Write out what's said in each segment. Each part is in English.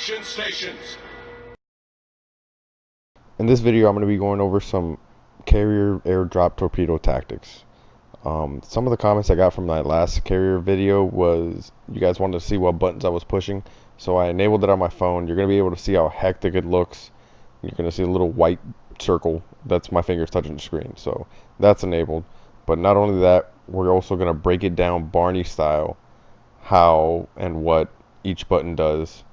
Action stations. In this video, I'm going to be going over some carrier airdrop torpedo tactics. Some of the comments I got from my last carrier video was you guys wanted to see what buttons I was pushing, so I enabled it on my phone. You're going to be able to see how hectic it looks. You're going to see a little white circle. That's my fingers touching the screen, so that's enabled. But not only that, we're also going to break it down Barney style, how and what each button does.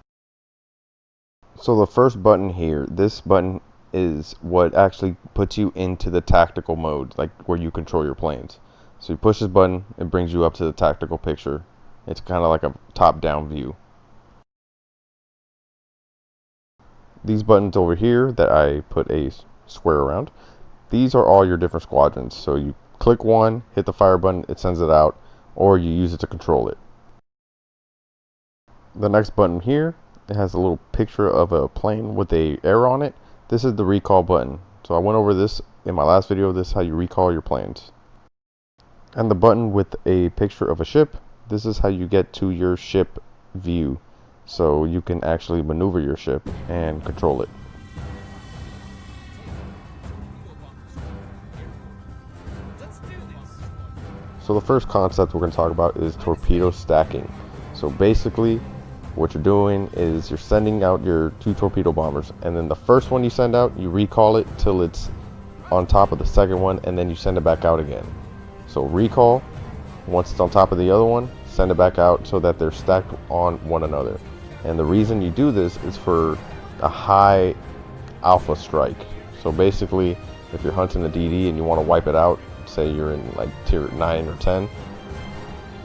So the first button here, this button is what actually puts you into the tactical mode, like where you control your planes. So you push this button, it brings you up to the tactical picture. It's kind of like a top-down view. These buttons over here that I put a square around, these are all your different squadrons. So you click one, hit the fire button, it sends it out, or you use it to control it. The next button here, it has a little picture of a plane with a arrow on it. This is the recall button. So I went over this in my last video. This is how you recall your planes. And the button with a picture of a ship, this is how you get to your ship view. So you can actually maneuver your ship and control it. So the first concept we're going to talk about is torpedo stacking. So basically, what you're doing is you're sending out your 2 torpedo bombers, and then the first one you send out, you recall it till it's on top of the second one, and then you send it back out again. So recall, once it's on top of the other one, send it back out so that they're stacked on one another. And the reason you do this is for a high alpha strike. So basically, if you're hunting a DD and you want to wipe it out, say you're in like tier 9 or 10,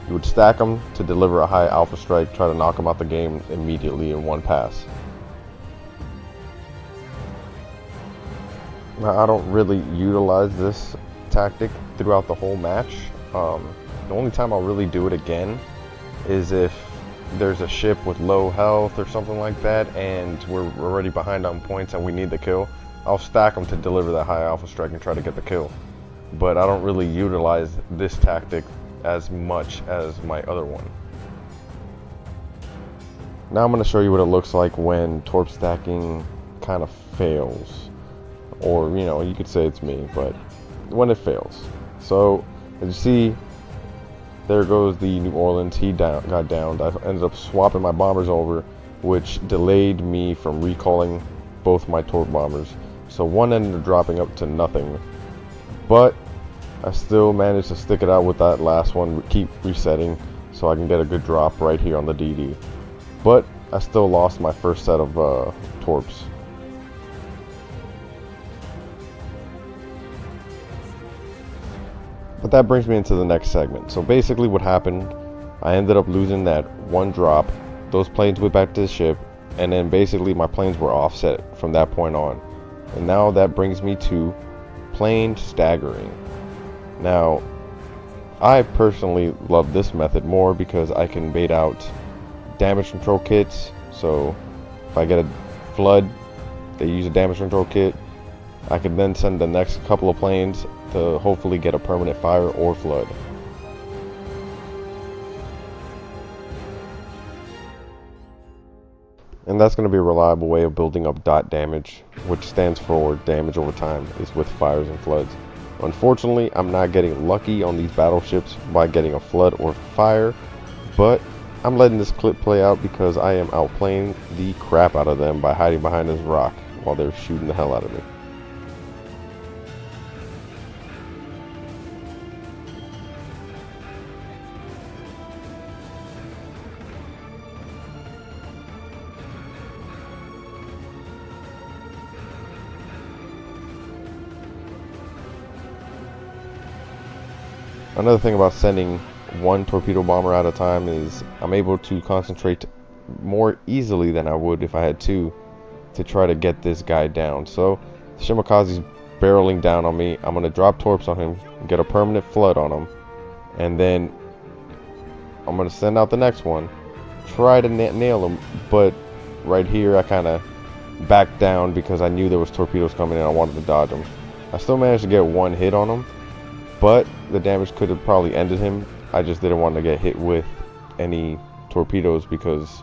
you would stack them to deliver a high alpha strike, try to knock them out the game immediately in one pass. Now, I don't really utilize this tactic throughout the whole match. The only time I'll really do it again is if there's a ship with low health or something like that and we're already behind on points and we need the kill. I'll stack them to deliver that high alpha strike and try to get the kill. But I don't really utilize this tactic as much as my other one. Now I'm going to show you what it looks like when torp stacking kind of fails, or you could say it's me, but when it fails. So as you see, there goes the New Orleans. He got downed. I ended up swapping my bombers over, which delayed me from recalling both my torp bombers. So one ended up dropping up to nothing, but I still managed to stick it out with that last one, keep resetting so I can get a good drop right here on the DD. But I still lost my first set of torps. But that brings me into the next segment. So basically what happened, I ended up losing that one drop. Those planes went back to the ship, and then basically my planes were offset from that point on. And now that brings me to plane staggering. Now, I personally love this method more because I can bait out damage control kits. So if I get a flood, they use a damage control kit. I can then send the next couple of planes to hopefully get a permanent fire or flood. And that's going to be a reliable way of building up dot damage, which stands for damage over time, is with fires and floods. Unfortunately, I'm not getting lucky on these battleships by getting a flood or fire, but I'm letting this clip play out because I am outplaying the crap out of them by hiding behind this rock while they're shooting the hell out of me. Another thing about sending one torpedo bomber at a time is I'm able to concentrate more easily than I would if I had two to try to get this guy down. So Shimakaze's barreling down on me. I'm going to drop torps on him, get a permanent flood on him, and then I'm going to send out the next one, try to nail him, but right here I kind of backed down because I knew there was torpedoes coming and I wanted to dodge them. I still managed to get one hit on him, but the damage could have probably ended him. I just didn't want to get hit with any torpedoes because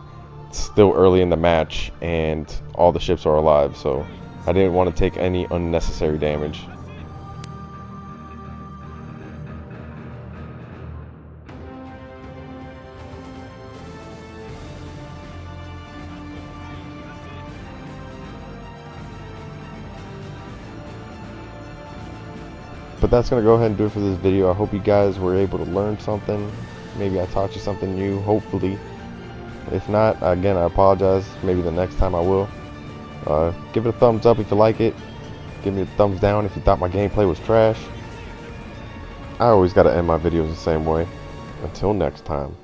it's still early in the match and all the ships are alive, so I didn't want to take any unnecessary damage. But that's going to go ahead and do it for this video. I hope you guys were able to learn something. Maybe I taught you something new, hopefully. If not, again, I apologize. Maybe the next time I will. Give it a thumbs up if you like it. Give me a thumbs down if you thought my gameplay was trash. I always got to end my videos the same way. Until next time.